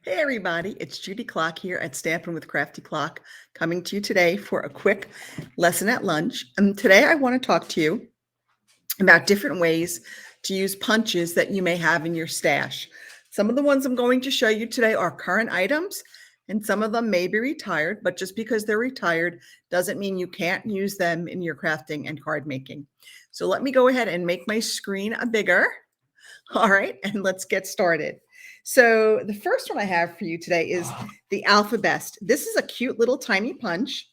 Hey everybody, it's Judy Klock here at Stampin' with Crafty Clock, coming to you today for a quick lesson at lunch. And today I want to talk to you about different ways to use punches that you may have in your stash. Some of the ones I'm going to show you today are current items, and some of them may be retired, but just because they're retired doesn't mean you can't use them in your crafting and card making. So let me go ahead and make my screen bigger. All right, and let's get started. So the first one I have for you today is the Alphabest. This is a cute little tiny punch,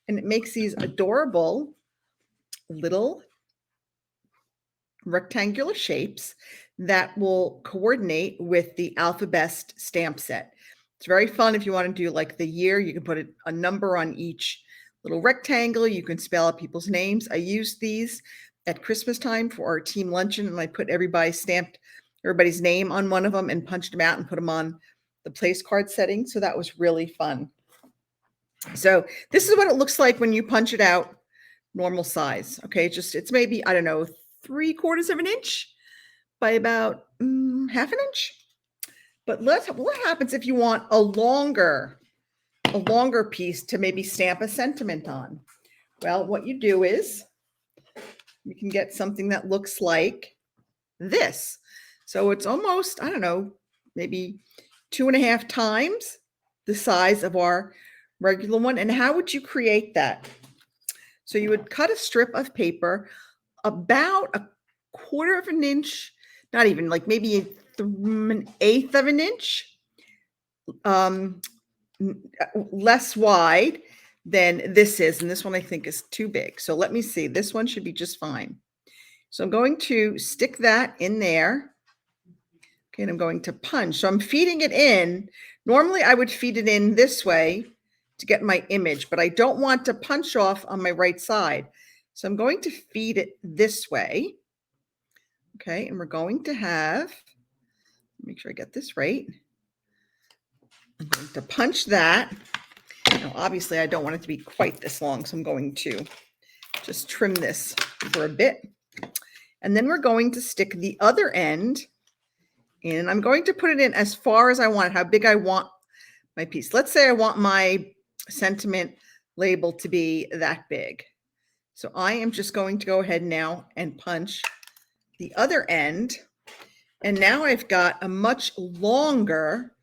and it makes these adorable little rectangular shapes that will coordinate with the Alphabest stamp set. It's very fun if you want to do like the year. You can put a number on each little rectangle. You can spell out people's names. I used these at Christmas time for our team luncheon, and I put everybody's name on one of them and punched them out and put them on the place card setting. So that was really fun. So this is what it looks like when you punch it out normal size. Okay, it's maybe, I don't know, 3/4 of an inch by about half an inch. But what happens if you want a longer piece to maybe stamp a sentiment on? Well, what you do is you can get something that looks like this. So it's almost, I don't know, maybe 2.5 times the size of our regular one. And how would you create that? So you would cut a strip of paper about 1/4 of an inch, not even, like maybe 1/8 of an inch less wide than this is. And this one I think is too big. So let me see. This one should be just fine. So I'm going to stick that in there. Okay, and I'm going to punch. So I'm feeding it in. Normally I would feed it in this way to get my image, but I don't want to punch off on my right side. So I'm going to feed it this way. Okay, and we're going to have, make sure I get this right. I'm going to punch that. Now, obviously I don't want it to be quite this long, so I'm going to just trim this for a bit. And then we're going to stick the other end in, and I'm going to put it in as far as I want, how big I want my piece. Let's say I want my sentiment label to be that big. So I am just going to go ahead now and punch the other end. And now I've got a much longer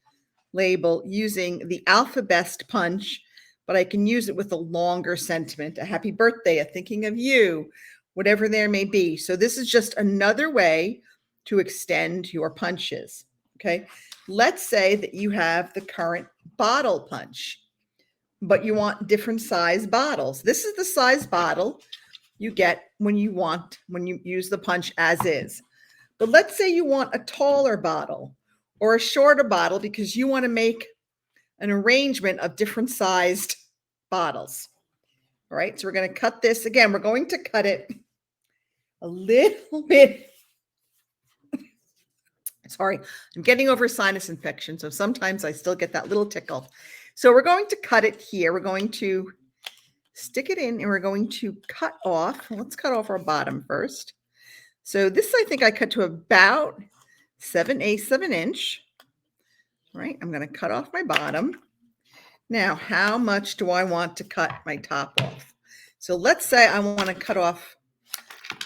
label using the Alphabest punch, but I can use it with a longer sentiment, a happy birthday, a thinking of you, whatever there may be. So this is just another way to extend your punches. Okay, let's say that you have the current bottle punch, but you want different size bottles. This is the size bottle you get when you use the punch as is. But let's say you want a taller bottle or a shorter bottle because you want to make an arrangement of different sized bottles. All right, so we're going to cut this. Again, we're going to cut it a little bit. Sorry, I'm getting over sinus infection, so sometimes I still get that little tickle. So we're going to cut it here. We're going to stick it in, and we're going to cut off. Let's cut off our bottom first. So this, I think I cut to about 7/8 of an inch. All right, I'm going to cut off my bottom. Now, how much do I want to cut my top off? So let's say I want to cut off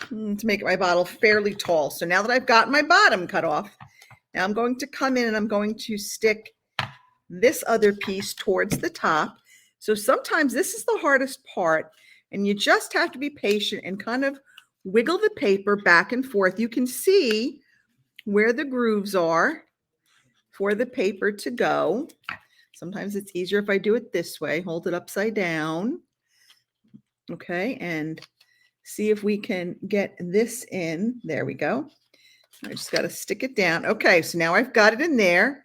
to make my bottle fairly tall. So now that I've got my bottom cut off, now I'm going to come in and I'm going to stick this other piece towards the top. So sometimes this is the hardest part, and you just have to be patient and kind of wiggle the paper back and forth. You can see where the grooves are for the paper to go. Sometimes it's easier if I do it this way, hold it upside down. Okay, and see if we can get this in. There we go. I just got to stick it down. Okay, so now I've got it in there.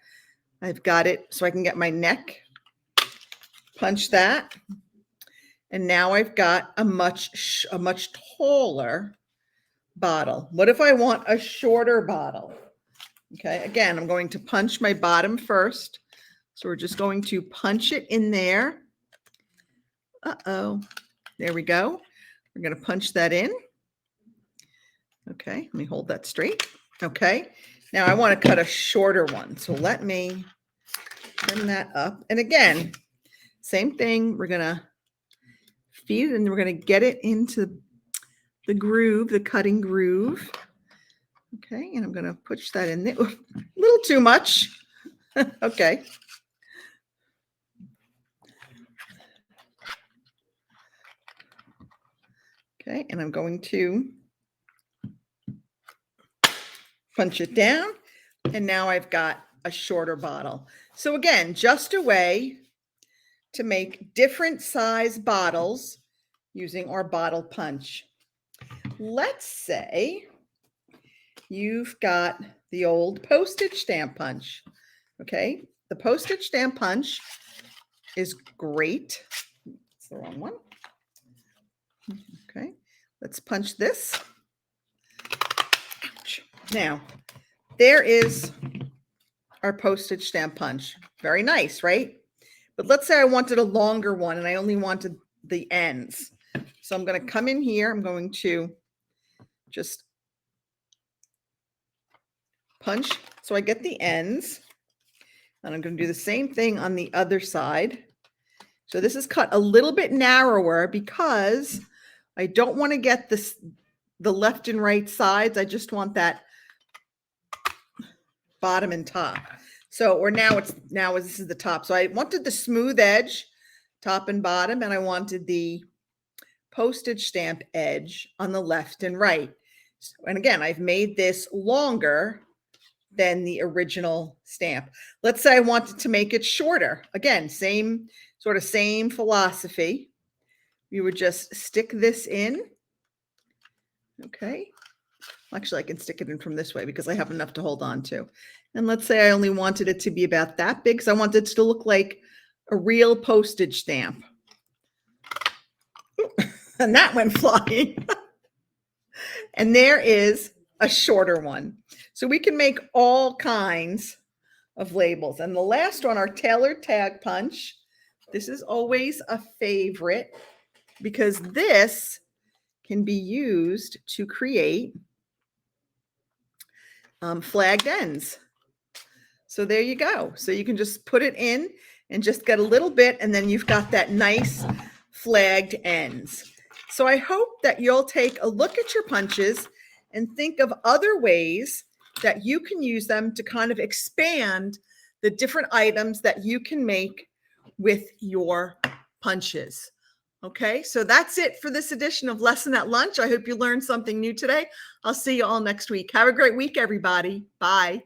I've got it so I can get my neck, punch that. And now I've got a much taller bottle. What if I want a shorter bottle? Okay, again, I'm going to punch my bottom first. So we're just going to punch it in there. There we go. We're going to punch that in. Okay, let me hold that straight. Okay, now I want to cut a shorter one. So let me trim that up. And again, same thing. We're going to feed it and we're going to get it into the groove, the cutting groove. Okay, and I'm going to push that in there. A little too much. Okay. Okay, and I'm going to punch it down. And now I've got a shorter bottle. So again, just a way to make different size bottles using our bottle punch. Let's say you've got the old postage stamp punch. Okay, the postage stamp punch is great. It's the wrong one. Okay, let's punch this. Ouch. Now, there is our postage stamp punch. Very nice, right? But let's say I wanted a longer one and I only wanted the ends. So I'm going to come in here. I'm going to just punch so I get the ends. And I'm going to do the same thing on the other side. So this is cut a little bit narrower because I don't want to get the left and right sides. I just want that bottom and top. So, or now this is the top. So I wanted the smooth edge, top and bottom, and I wanted the postage stamp edge on the left and right. And again, I've made this longer than the original stamp. Let's say I wanted to make it shorter. Again, same philosophy. You would just stick this in. Okay. Actually, I can stick it in from this way because I have enough to hold on to. And let's say I only wanted it to be about that big because I wanted it to look like a real postage stamp. And that went flying. And there is a shorter one. So we can make all kinds of labels. And the last one, our tailored tag punch. This is always a favorite because this can be used to create flagged ends. So there you go. So you can just put it in and just get a little bit, and then you've got that nice flagged ends. So I hope that you'll take a look at your punches and think of other ways that you can use them to kind of expand the different items that you can make with your punches. Okay, so that's it for this edition of Lesson at Lunch. I hope you learned something new today. I'll see you all next week. Have a great week, everybody. Bye.